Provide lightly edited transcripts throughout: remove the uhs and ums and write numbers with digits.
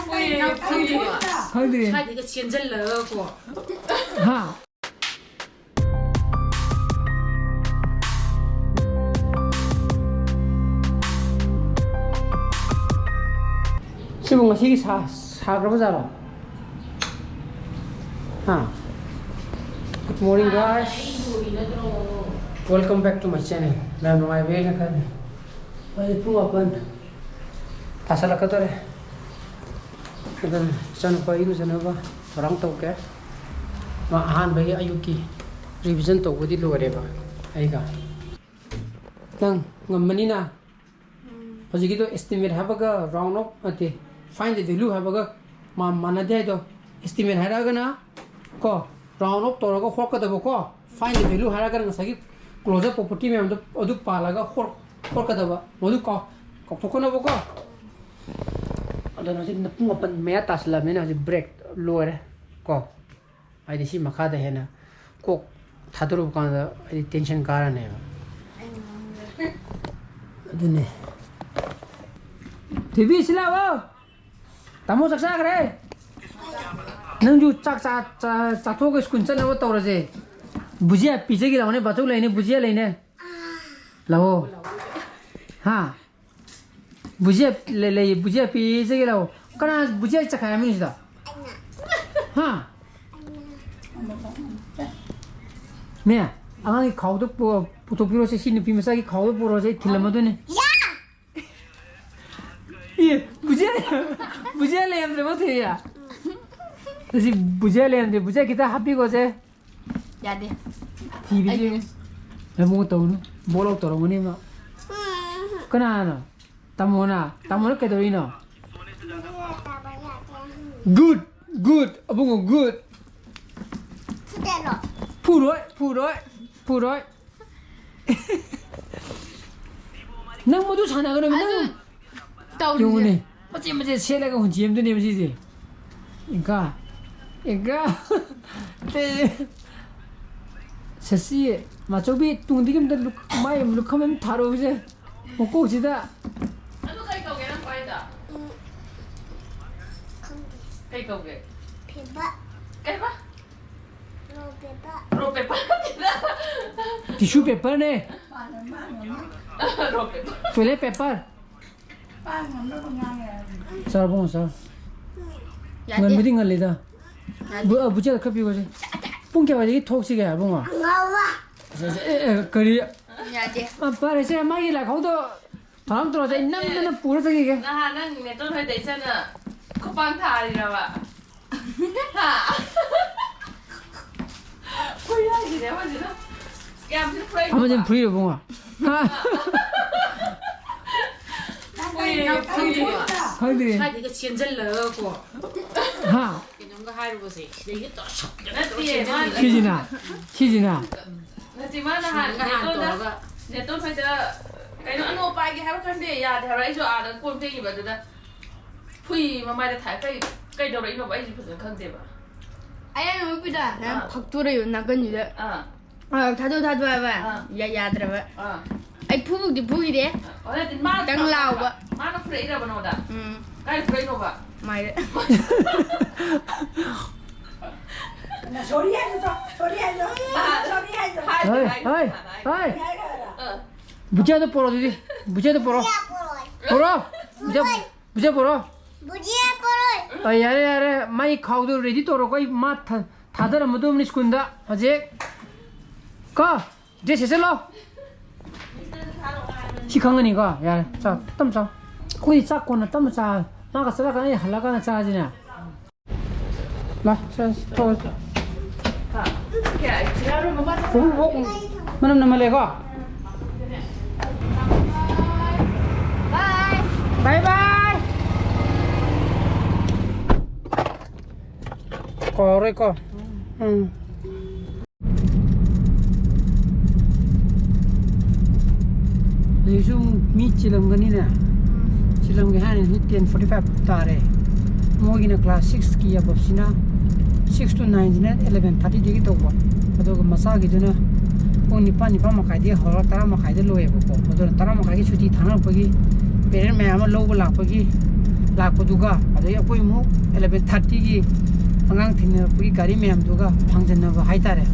ꯈꯪꯗ꯭ꯔꯤ ꯁ꯭ꯋꯥꯏꯗꯒ ꯆꯦꯟꯖꯜꯂꯒꯀꯣ ꯍꯥ sibu ngasi sagraba jaro ha good morning guys welcome back to my channel nam ngai be na kan ai pu apan asala ka tore dan chan pa iru janaba rang to ke ma han be ayuki revision to godi lore ba ai ga nang ngamani na hojiki to estimate habaga round up ate find the value habaga mana de do estimate haraga na ko round up toraga hokka da ko find the value haraga ngasagi closer property me amdo odu palaga hokka da ba modu ko thokona ba ko adana si na pung apan me tasla me na si break lore ko ai de si makha da hena ko thaduru ka da ai tension kara ne adune TV silawo tamo saksa kare nang ju chak thok skun chan na tawra je bujia pije gi lawne bachau laine bujia laine lawo ha bujia le bujia pije gi lawo kana bujia chakha mi da ha me angai khawdo puto piro se sin pi masa gi khawdo puro je thilamadu ne ये बुझे ले हमसे बहुत है यार जैसे बुझे ले हमसे बुझे कितना हैप्पी को से याद है TV जी मैं मुँह तो उन्हें बोलो तो रंगने में कना ना तमोना क्या तो इनो good अब वो good पूरोय नंग मुझे छाना करो नंग 용네 어찌 셀레가 혼지 힘드네 뭐지 인가 때 세시 마초비 뚱디김들 마이 루카면 다로 이제 먹고 지다 ano kay ikaw ganang paida kay ikaw ge pepa kay ba ro pepa 티슈 페퍼네 ro pepa toilet paper sar bon sar ngan midi ngal leda buja khapi go je pung ke waji thok si ga bon ngawa kari yaje pare se mai la khau to tham to je nam nam pura sa ge na ha nang ne ton hoy dai sana ko pang tha ri ra ba ha koy ya ji de wa ji na yam ji pray 아마 좀 프리로 bon 하이드리 사이드가 젠젤러고 하 이런 거 하루 보세요. 이게 또 섞여나 또 시지나 하지만 내돈 파이다 그냥 안 오빠에게 하루 간데 야 대라 이저 아는 꼴뱅이 받다 푸이 마마에 다 cây đầu đấy nó vậy gì phải không thế mà ai nói bây giờ là học tôi đây là cái gì đấy thà tôi vậy ya rồi ai phụ thì phụ gì đấy đang lao vậy má nó free ra bao đó cái free nó vậy mày đấy 소리 해줘 하이 부자도 보러 주지 부자도 보러 부자 보러 무지야 거를 야래 마이 카우도 레디 또로 거이 마 다들 아무도 없는 스군다 아직 가 이제 세셀로 시강은이가 야자 땀자 거기 짝고나 땀자 나가 쓰라가 이 할라가나 자지냐 나 또 mana nama lego bye kore ko Yusung mi chilam gani na chilam ge han ni 10:45 tare mo gina class 6 ki ya babsina 6 to 9 na 11:30 digi to ba ado masa gi duna on ni pa ma khai de hora tara ma khai de loe ba ko ado tara ma khai gi chuti thana pa gi parent me ama lo la pa gi ꯂꯥꯛꯄꯗꯨꯒ ꯑꯗꯒꯤ ꯑꯩꯈꯣꯏ ꯑꯃꯨꯛ 11:30ꯒꯤ ꯑꯉꯥꯡ ꯊꯤꯟꯅꯔꯛꯄꯒꯤ ꯒꯥꯔꯤ ꯃꯌꯥꯝꯗꯨꯒ ꯐꯪꯖꯟꯅꯕ ꯍꯥꯏꯇꯥꯔꯦ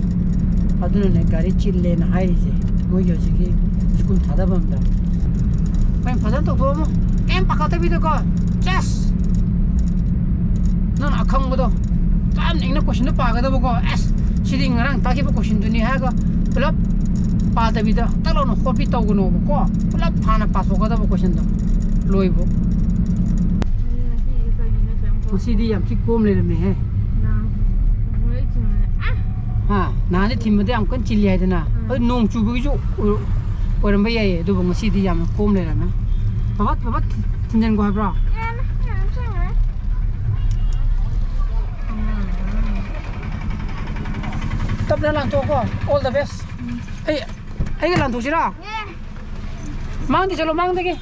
ꯑꯗꯨꯅꯅꯦ ꯒꯥꯔꯤ ꯆꯤꯜꯂꯦꯅ ꯍꯥꯏꯔꯤꯁꯦ ꯃꯣꯏꯒꯤ ꯍꯧꯖꯤꯛꯀꯤ ꯁ꯭ꯀꯨꯜ ꯊꯥꯗꯐꯝꯗ ꯃꯣꯏ ꯐꯖꯅ ꯇꯧꯊꯣꯛꯑꯝꯃꯣ ꯀꯩꯝ ꯄꯥꯈꯠꯇꯕꯤꯗꯀꯣ ꯆꯦꯁ ꯅꯪ ꯑꯈꯪꯕꯗꯣ ꯌꯥꯝ ꯏꯪꯅ ꯀꯣꯏꯁꯟꯗꯣ ꯄꯥꯒꯗꯕꯀꯣ ꯑꯁ ꯁꯤꯗꯤ ꯉꯔꯥꯡ ꯇꯥꯈꯤꯕ ꯀꯣꯏꯁꯟꯗꯨꯅꯤ ꯍꯥꯏꯔꯒ ꯄꯨꯂꯞ ꯄꯥꯗꯕꯤꯗ ꯇꯛ ꯂꯥꯎꯅ ꯍꯣꯠꯄꯤ ꯇꯧꯒꯅꯣꯕꯀꯣ ꯄꯨꯂꯞ ꯐꯥꯅ ꯄꯥꯊꯣꯛꯀꯗꯕ ꯀꯣꯏꯁꯟꯗꯣ ꯂꯣꯏꯕ ꯉꯁꯤꯗꯤ ꯌꯥꯝ ꯊꯤ ꯀꯣꯝ ꯂꯩꯔꯝꯃꯦꯍꯦ ꯍꯥ ꯅꯍꯥꯟꯗꯤ ꯊꯤꯟꯕꯗ ꯌꯥꯝ ꯀꯟꯅ ꯆꯤꯜꯂꯤ ꯍꯥꯏꯗꯅ ꯍꯣꯏ ꯅꯣꯡ ꯆꯨꯕꯒꯤꯁꯨ ꯑꯣꯏꯔꯝꯕ ꯌꯥꯏꯌꯦ ꯑꯗꯨꯕꯨ ꯉꯁꯤꯗꯤ ꯌꯥꯝꯅ ꯀꯣꯝ ꯂꯩꯔꯝꯃꯦ ꯕꯕꯥ ꯊꯤꯟꯖꯟꯈꯣ ꯍꯥꯏꯕ꯭ꯔꯣ ꯇꯞꯅ ꯂꯥꯟꯊꯣꯛꯀꯣ ꯑꯣꯜ ꯗ ꯕꯦꯁ ꯑꯩꯒ ꯂꯥꯟꯊꯣꯛꯁꯤꯔꯥ ꯃꯥꯡꯗꯤ ꯆꯠꯂꯣ ꯃꯥꯡꯗꯒꯤ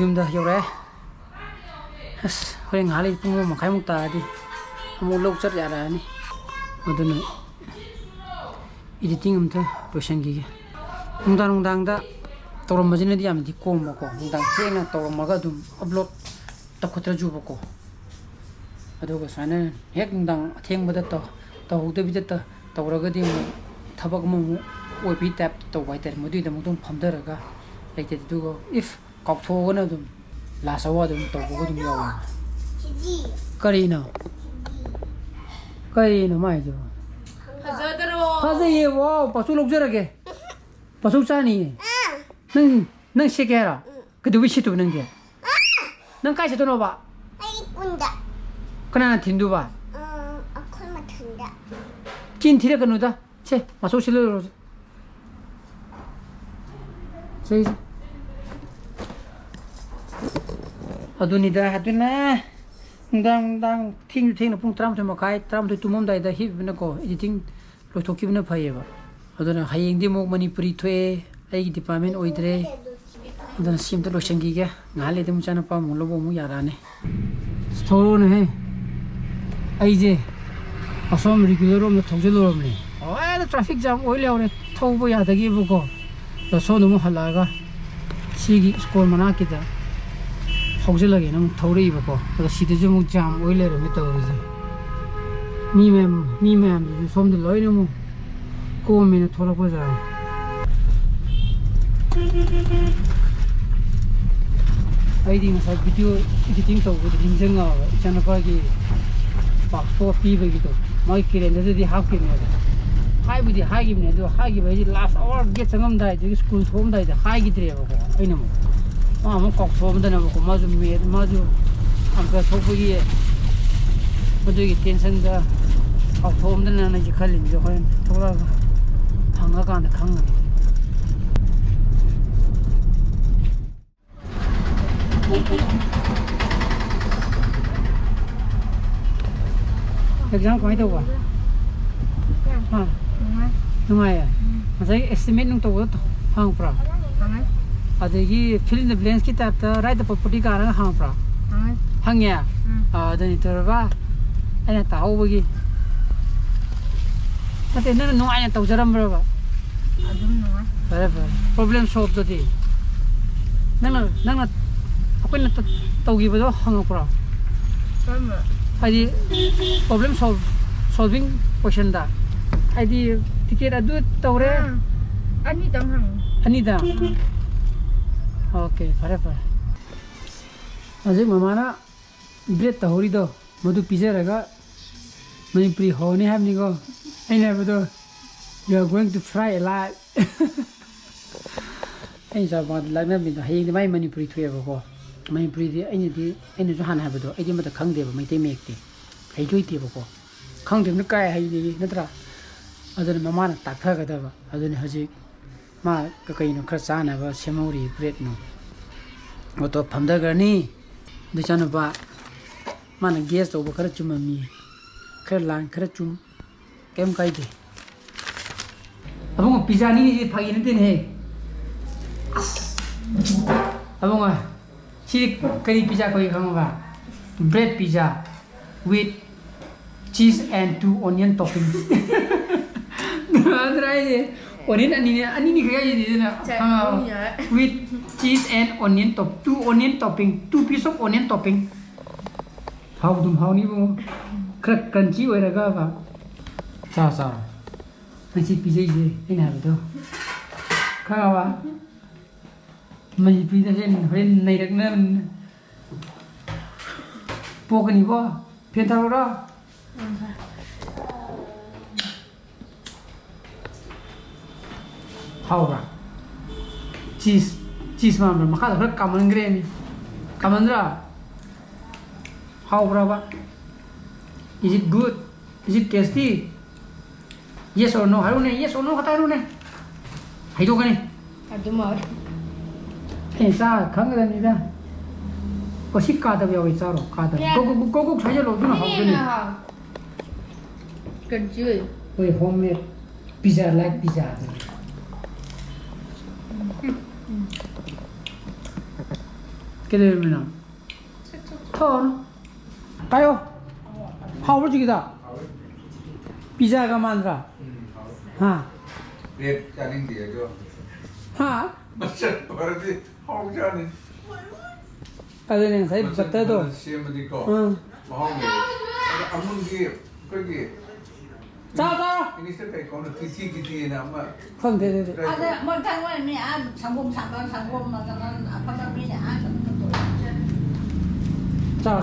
ꯌꯨꯝꯗ ꯌꯧꯔꯛꯑꯦ ꯑꯁ ꯍꯣꯔꯦꯟ ꯉꯥꯏꯍꯥꯛ ꯂꯩ ꯄꯨꯡ 1:30ꯃꯨꯛ ꯇꯥꯔꯗꯤ ꯑꯃꯨꯛ ꯂꯧ ꯆꯠ ꯌꯥꯔꯛꯑꯅꯤ ꯑꯗꯨꯅ ꯏꯗꯤꯇꯤꯡ ꯑꯝꯇ ꯂꯣꯏꯁꯟꯈꯤꯒꯦ ꯅꯨꯡꯗꯥꯡꯗ ꯇꯧꯔꯝꯕꯁꯤꯅꯗꯤ ꯌꯥꯝꯅꯗꯤ ꯀꯣꯝꯕꯀꯣ ꯅꯨꯡꯗꯥꯡ ꯊꯦꯡꯅ ꯇꯧꯔꯝꯃꯒ ꯑꯗꯨꯝ ꯑꯞꯂꯣꯗ ꯇꯧꯈꯠꯇ꯭ꯔꯁꯨꯕꯀꯣ ꯑꯗꯨꯒ ꯁꯨꯃꯥꯏꯅ ꯍꯦꯛ ꯅꯨꯡꯗꯥꯡ ꯑꯊꯦꯡꯕꯗ ꯇꯧꯍꯧꯗꯕꯤꯗ ꯇꯧꯔꯒꯗꯤ ꯑꯃꯨꯛ ꯊꯕꯛ ꯑꯃꯃꯨꯛ ꯑꯣꯏꯕꯒꯤ ꯇꯥꯏꯞꯇ ꯇꯧꯕ ꯍꯥꯏꯇꯥꯔꯦ ꯃꯗꯨꯒꯤꯗꯃꯛꯇ ꯑꯗꯨꯝ ꯐꯝꯊꯔꯒ ꯂꯩꯇꯦ ꯑꯗꯨꯒ ꯏꯐ ꯀꯥꯎꯊꯣꯛꯑꯒꯅ ꯑꯗꯨꯝ ꯂꯥꯁ ꯑꯋꯥꯔ ꯑꯗꯨꯝ ꯇꯧꯕꯒ ꯑꯗꯨꯝ ꯌꯥꯎꯋꯦ ꯀꯔꯤꯅꯣ ꯃꯥꯏꯗꯣ ꯐꯖꯩꯌꯦ ꯋꯥꯎ ꯄꯥꯆꯧ ꯂꯧꯖꯔꯒꯦ ꯄꯥꯆꯧ ꯆꯥꯅꯤꯌꯦ ꯅꯪ ꯁꯦꯠꯀꯦ ꯍꯥꯏꯔꯣ ꯀꯩꯗꯧꯕꯩ ꯁꯦꯠꯇꯣꯏꯕ ꯅꯪꯗꯤ ꯅꯪ ꯀꯥꯏ ꯆꯠꯇꯣꯏꯅꯣꯕ ꯀꯅꯥꯅ ꯊꯤꯟꯗꯨꯕ ꯑꯩꯈꯣꯏ ꯃꯊꯟꯗ ꯆꯤꯟ ꯊꯤꯔꯛꯀꯅꯨꯗ ꯁꯦ ꯄꯥꯆꯧ ꯁꯤꯜꯂꯨꯔꯣ ꯑꯗꯨꯅꯤꯗ ꯑꯗꯨꯅ ꯅꯨꯡꯗꯥꯡ ꯊꯦꯡꯅ ꯄꯨꯡ 11:30 11:30 ꯇꯨꯝꯃꯝꯗꯥꯏꯗ ꯍꯤꯞꯄꯅꯀꯣ ꯏꯗꯤꯇꯤꯡ ꯂꯣꯏꯊꯣꯛꯈꯤꯕꯅ ꯐꯩꯌꯦꯕ ꯑꯗꯨꯅ ꯍꯌꯦꯡꯗꯤ ꯑꯃꯨꯛ ꯃꯅꯤꯄꯨꯔꯤ ꯊꯣꯛꯑꯦ ꯑꯩꯒꯤ ꯗꯤꯄꯥꯔꯠꯃꯦꯟ ꯑꯣꯏꯗ꯭ꯔꯦ ꯑꯗꯨꯅ ꯁꯤ ꯑꯝꯇ ꯂꯣꯏꯁꯟꯈꯤꯒꯦ ꯉꯥꯏꯍꯥꯛ ꯂꯩꯗꯤ ꯃꯆꯥꯅꯨꯄꯥ ꯑꯃꯨꯛ ꯂꯧꯕ ꯑꯃꯨꯛ ꯌꯥꯔꯛꯑꯅꯤ ꯊꯧꯔꯛꯑꯣꯅꯦꯍꯦ ꯑꯩꯁꯦ ꯑꯁꯣꯝ ꯔꯤꯒꯨꯂꯔ ꯔꯣꯝꯗ ꯊꯧꯖꯤꯜꯂꯨꯔꯕꯅꯦ ꯍꯦꯛꯇ ꯇ꯭ꯔꯥꯐꯤꯛ ꯖꯥꯝ ꯑꯣꯏ ꯂꯩꯍꯧꯔꯦ ꯊꯧꯕ ꯌꯥꯗꯒꯤꯕꯀꯣ ꯁꯣꯝꯗ ꯑꯃꯨꯛ ꯍꯜꯂꯛꯑꯒ ꯁꯤꯒꯤ ꯁ꯭ꯀꯣꯜ ꯃꯅꯥꯛꯀꯤꯗ ꯊꯧꯖꯤꯜꯂꯒꯦꯅ ꯑꯃꯨꯛ ꯊꯧꯔꯛꯏꯕꯀꯣ ꯑꯗꯣ ꯁꯤꯗꯁꯨ ꯑꯃꯨꯛ ꯖꯥꯝ ꯑꯣꯏ ꯂꯩꯔꯝꯃꯦ ꯇꯧꯔꯤꯁꯦ ꯃꯤ ꯃꯌꯥꯝꯗꯨꯁꯨ ꯁꯣꯝꯗ ꯂꯣꯏꯅ ꯑꯃꯨꯛ ꯀꯣꯝꯃꯦꯅ ꯊꯣꯛꯂꯛꯄꯖꯥꯠꯅꯤ ꯑꯩꯗꯤ ꯉꯁꯥꯏ ꯚꯤꯗꯤꯑꯣ ꯏꯗꯤꯇꯤꯡ ꯇꯧꯕꯗ ꯅꯤꯡꯁꯤꯡꯉꯛꯑꯕ ꯏꯆꯥꯅꯨꯄꯥꯒꯤ ꯄꯥꯁꯄꯣꯔꯠ ꯄꯤꯕꯒꯤꯗꯣ ꯃꯣꯏ ꯀꯦꯂꯦꯟꯗꯔꯗꯗꯤ ꯍꯥꯞꯈꯤꯕꯅꯦꯕ ꯍꯥꯏꯕꯨꯗꯤ ꯍꯥꯏꯈꯤꯕꯅꯦ ꯑꯗꯣ ꯍꯥꯏꯈꯤꯕ ꯍꯥꯏꯁꯦ ꯂꯥꯁ ꯑꯋꯥꯔ ꯒꯦꯠ ꯆꯪꯉꯝꯗꯥꯏꯗꯒꯤ ꯁ꯭ꯀꯨꯜ ꯊꯣꯛꯑꯝꯗꯥꯏꯗ ꯍꯥꯏꯈꯤꯗ꯭ꯔꯦꯕꯀꯣ ꯑꯩꯅ ꯑꯃꯨꯛ ꯀꯥꯎꯊꯣꯛꯑꯝꯗꯅꯕꯀꯣ ꯃꯥꯁꯨ ꯑꯪꯀ ꯊꯣꯛꯄꯒꯤ ꯃꯗꯨꯒꯤ ꯇꯦꯟꯁꯟꯗ ꯀꯥꯎꯊꯣꯛꯑꯝꯗꯅ ꯑꯩꯁꯦ ꯈꯜꯂꯤꯅꯦ ꯍꯣꯔꯦꯟ ꯊꯣꯛꯂꯛꯑꯒ ꯍꯪꯉꯀꯥꯟꯗ ꯈꯪꯒꯅꯤ ꯑꯦꯛꯖꯥꯝ ꯀꯃꯥꯏꯅ ꯇꯧꯕ ꯅꯨꯡꯉꯥꯏꯌꯦ ꯉꯁꯥꯏ ꯑꯦꯁꯇꯤꯃꯦꯠ ꯅꯨꯡ ꯇꯧꯕꯗꯣ ꯍꯪꯉꯛꯄ꯭ꯔꯥ ꯑꯗꯒꯤ ꯐꯤꯜ ꯏꯟ ꯗ ꯕ꯭ꯂꯦꯡꯁꯀꯤ ꯇꯥꯏꯞꯇ ꯔꯥꯏꯠ ꯗ ꯄ꯭ꯔꯣꯄꯔꯇꯤ ꯀꯥꯔꯒ ꯍꯪꯉꯛꯄ꯭ꯔꯥ ꯍꯪꯉꯦ ꯑꯗꯨꯅꯤ ꯇꯧꯔꯕ ꯑꯩꯅ ꯇꯥꯍꯧꯕꯒꯤ ꯅꯠꯇꯦ ꯅꯪꯅ ꯅꯨꯡꯉꯥꯏꯅ ꯇꯧꯖꯔꯝꯕ꯭ꯔꯕ ꯑꯗꯨꯝ ꯅꯨꯡꯉꯥꯏ ꯐꯔꯦ ꯄ꯭ꯔꯣꯕ꯭ꯂꯦꯝ ꯁꯣꯜꯚꯇꯨꯗꯤ ꯅꯪꯅ ꯑꯩꯈꯣꯏꯅ ꯇꯧꯈꯤꯕꯗꯣ ꯍꯪꯉꯛꯄ꯭ꯔꯣ ꯍꯥꯏꯗꯤ ꯄ꯭ꯔꯣꯕ꯭ꯂꯦꯝ ꯁꯣꯜꯚꯤꯡ ꯀꯣꯏꯁꯟꯗ ꯍꯥꯏꯗꯤ ꯇꯤꯀꯦꯠ ꯑꯗꯨ ꯇꯧꯔꯦ ꯑꯅꯤꯇꯪ ꯍꯪꯉꯨ ꯑꯅꯤꯗ ꯑꯣꯀꯦ ꯐꯔꯦ ꯍꯧꯖꯤꯛ ꯃꯃꯥꯅ ꯕ꯭ꯔꯦꯗ ꯇꯧꯍꯧꯔꯤꯗꯣ ꯃꯗꯨ ꯄꯤꯖꯔꯒ ꯃꯅꯤꯄꯨꯔꯤ ꯍꯧꯔꯅꯤ ꯍꯥꯏꯕꯅꯤꯀꯣ ꯑꯩꯅ ꯍꯥꯏꯕꯗꯣ you are going to fry a life ꯑꯩꯅ ꯆꯥꯎꯄꯥꯗ ꯂꯥꯛꯅꯕꯤꯗꯣ ꯍꯌꯦꯡꯗꯤ ꯃꯥꯏ ꯃꯅꯤꯄꯨꯔꯤ ꯊꯣꯛꯑꯦꯕꯀꯣ ꯃꯅꯤꯄꯨꯔꯤꯗꯤ ꯑꯩꯅꯁꯨ ꯍꯥꯟꯅ ꯍꯥꯏꯕꯗꯣ ꯑꯩꯗꯤ ꯑꯃꯠꯇ ꯈꯪꯗꯦꯕ ꯃꯩꯇꯩ ꯃꯌꯦꯛꯇꯤ ꯍꯩꯁꯨ ꯍꯩꯇꯦꯕꯀꯣ ꯈꯪꯗꯦꯕꯅ ꯀꯥꯏ ꯍꯩꯅꯤꯒꯤ ꯅꯠꯇ꯭ꯔꯥ ꯑꯗꯨꯅ ꯃꯃꯥꯅ ꯇꯥꯛꯊꯒꯗꯕ ꯑꯗꯨꯅꯤ ꯍꯧꯖꯤꯛ ꯃꯥ ꯀꯩꯅꯣ ꯈꯔ ꯆꯥꯅꯕ ꯁꯦꯝꯍꯧꯔꯤ ꯕ꯭ꯔꯦꯗꯅꯣ ꯑꯣꯇꯣ ꯐꯝꯊꯈ꯭ꯔꯅꯤ ꯑꯗꯨ ꯏꯆꯥꯅꯨꯄꯥ ꯃꯥꯅ ꯒꯦꯁ ꯇꯧꯕ ꯈꯔ ꯆꯨꯝꯃꯝꯃꯤ खर लान खर चुम केम कायदे अब पिज्जा नहीं फागी नते ने अब सी कई पिज्जा कोई खाऊंगा bread pizza with cheese and 2 onion toppings. Onion ini kayak gini with cheese and onion 2 onion topping 2 piece of onion topping. How ni bu crunchy oiraga ba. Sa. Nanti pizza je ini apa tu? Kawa. Mày pizza je ni này được nên po cái này bo phiền thao đó. How ba? Cheese mà khá là rất cảm ơn cái này. Cảm ơn ra. How ba? Is it good? Is it tasty? Yes or no? Haru ne? Yes or no? Kata haru ne? Hai tu kan ni? Ada mau. Sa khang cái này ra. Có ship card đâu vậy sao rồi? Card. Go thấy chưa? Đâu nó học cái này. Cần chưa? Ôi homemade pizza like pizza. Cái này mình làm. Thon. Tayo. How much kita? Pizza ka mandra. Ha. Rate charging dia jo. Ha. Macam berarti how charging? Ada yang saya betul tu. Semba di ko. Mahal ni. Amun dia pergi. Ciao. Ini saya kau nak kiti nama. Không thế. Ada mau tanya ni sanggup macam apa tapi ni Ciao.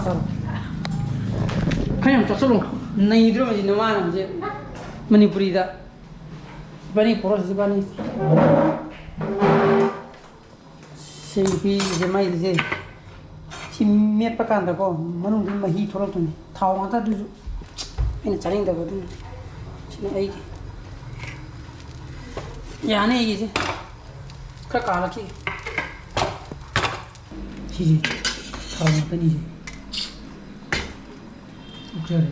Kayang tak solo. Nai dulu macam mana je. Manipur ida. Bani proses bani. Sepi je mai je. Si miat pakan tak ko. Manung di mahi thorok tu ni. Thau mata tu. Ini caring tak ko tu. Sini ai. Ya ni ai je. Kau kalah ki. Si. Thau mata ni je. Chơi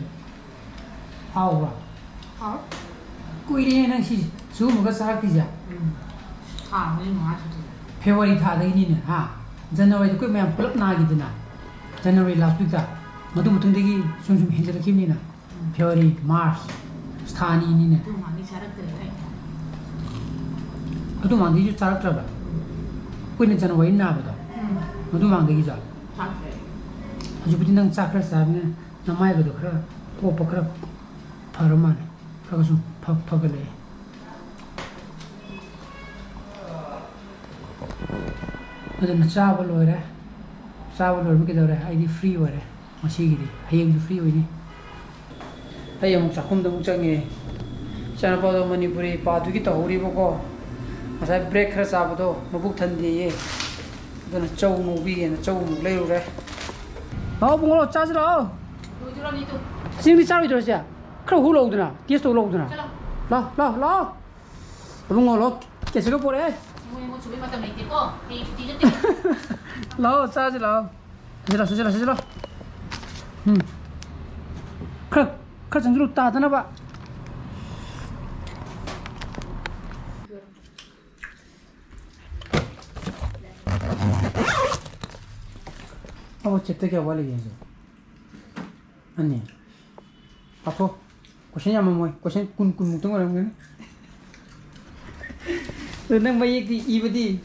hao à? Hao. Cùi đi năng xí số một cái sao cái gì à? Thả mới nói thôi. February thả đấy nè ha. January cái mẹ club na gì thế nào? January last week ta. Mà tu đi cái sum hiện giờ kim nè. February, March, स्थानी nè. Tu mandi syarat tu. Tu mandi ju syarat apa? Cùi nè January na apa tu? Mà tu mandi cái gì? Aja pun nang cakra sahab nè. Namai betul kerana kau pakar paraman, kau su pakale. Ada nak Chaaba lor eh, Chaaba lor mungkin dah ada ID free lor eh, masih gini, hayang tu free ini. Hayang muncak dah muncak ni, jangan pada Manipuri padu kita huri boko, masa break kerja Chaaba tu, mabuk thandi ye, ada nak cau nubi, nak cau muglai lor eh. Mau punglo charge lah. Sini cari terus ya. Kau hulu tu na, dia tu hulu tu na. Lah. Abang ngolok, kisah kau boleh? Mau cuba macam ni teko, tiga. Lah, charge lah. Sejala. Kau jangan dulu tahan apa? Apa cipta kau boleh ni? Ani, apa? Question yang mana? Question kun mutung orang ni. Tentang bayi di ibadi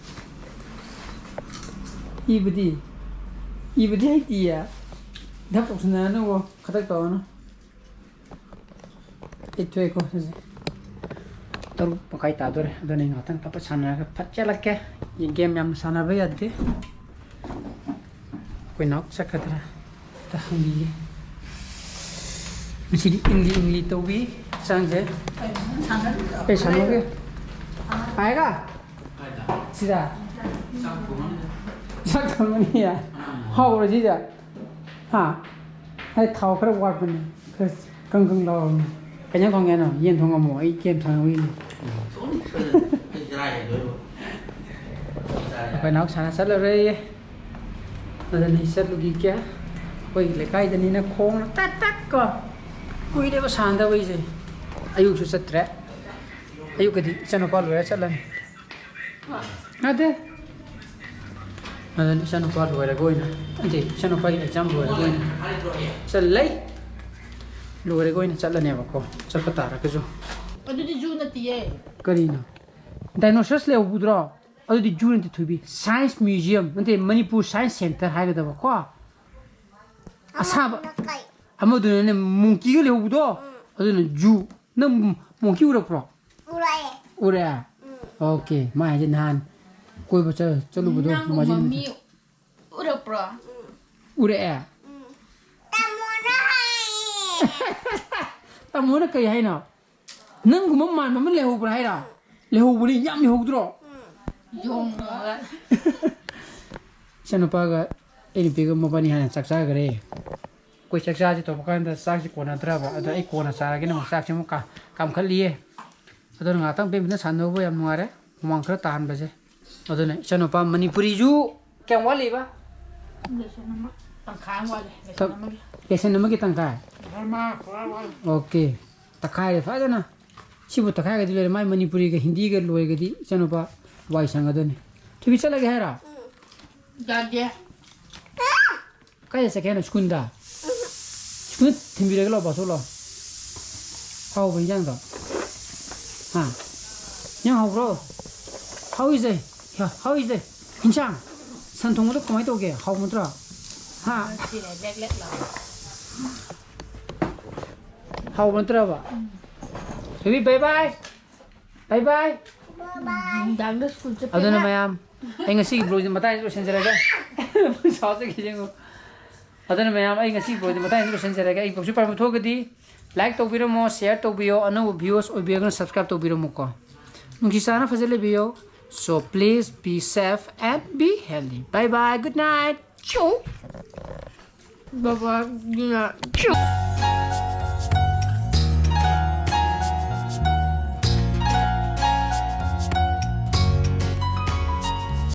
dia. Dah pun sebenarnya wo kata tahu na. Itu ekor saja. Terus pakai tadur, ada ni ngatang apa sana ke? Patca lagi ke? Ini game yang sana bayar deh. Kau nak sakatera, dah ni. Mesti ingli tahu bi, sangje. Sana ke? Ayah? Sida. Sang ni ya. How orang sida? Ha? Hai tahu kerana buat pun, keng lau. Kayaknya thong ni, yen thong amu, ini game thong ini. Kau nak sana salary. Ada ni set lagi kya? Kau lekai dan ni nak kong tak ko. Kau ini apa sanda wei je? Ayuh susah tre. Ayuh kedi channel call wei jalan. Ada. Ada ni channel call wei kau ina. Nanti channel call exam wei kau ina. Selai. लोरे को इन चलने बको चल पता रहा कजो अदुदी जू नतिये Kareena dinosaurs ले उबुद्रो अदुदी जू नति थुबी साइंस म्यूजियम नते मणिपुर साइंस सेंटर हागे दबा को असाब Nakai. अमदुने मोंकी ले उबुदो अदुने जू न मोंकी उरा प्रो Urae. उरा ओके मा जे नान कोई बच्चा चलो बुदो मजिन मम्मी उरा प्रो उरा Tamona hai. तमोना कई है ना नंग गुम मान मम ले हो है ना ले हो बुनी याम ले हो द्रो yung चनपागा एनी पेगा मबानी हान चकचा गरे कोई चकचा जे तो पकान दा साक कोना द्राबा अदा ए कोना सारा के न साक से मुका काम खलिए अदो ngatam पे बिना सानो बो याम नुआरे हुमां खरा तान बजे अदो ने चनपा मणिपुरी जू क्या वाली बा tangkai wale तब कैसे नमक की तंका ma wale ओके तखाय फादना सिबु तखाय के दिले माय मणिपुरी के हिंदी के लोय के दी चनपा वाई संग दने ठीक चला गया रा jadi काय से कहना स्कुंदा स्कुन थिमिरे लो बसो लो हाउ बन जांग दा हां yang how bro how is it how is it हिंचांग संथोंग तो कमाई तो के हाउ मुद्रा हां lek lah हाउ मुद्रा बा Baby, bye-bye. Bye-bye. dang da school cha Aduna mayam. Ay ngasi bro matay ro senjaraga. Saw se kijeng. Aduna mayam ay ngasi bro matay ro senjaraga. Ay pagsu par mo thogadi like to biro mo share to bio anu views o bio subscribe to biro mo ko. Nungi sana fazele bio. So please be safe and be healthy. Bye-bye. Good night. Choo. baba gina Choo.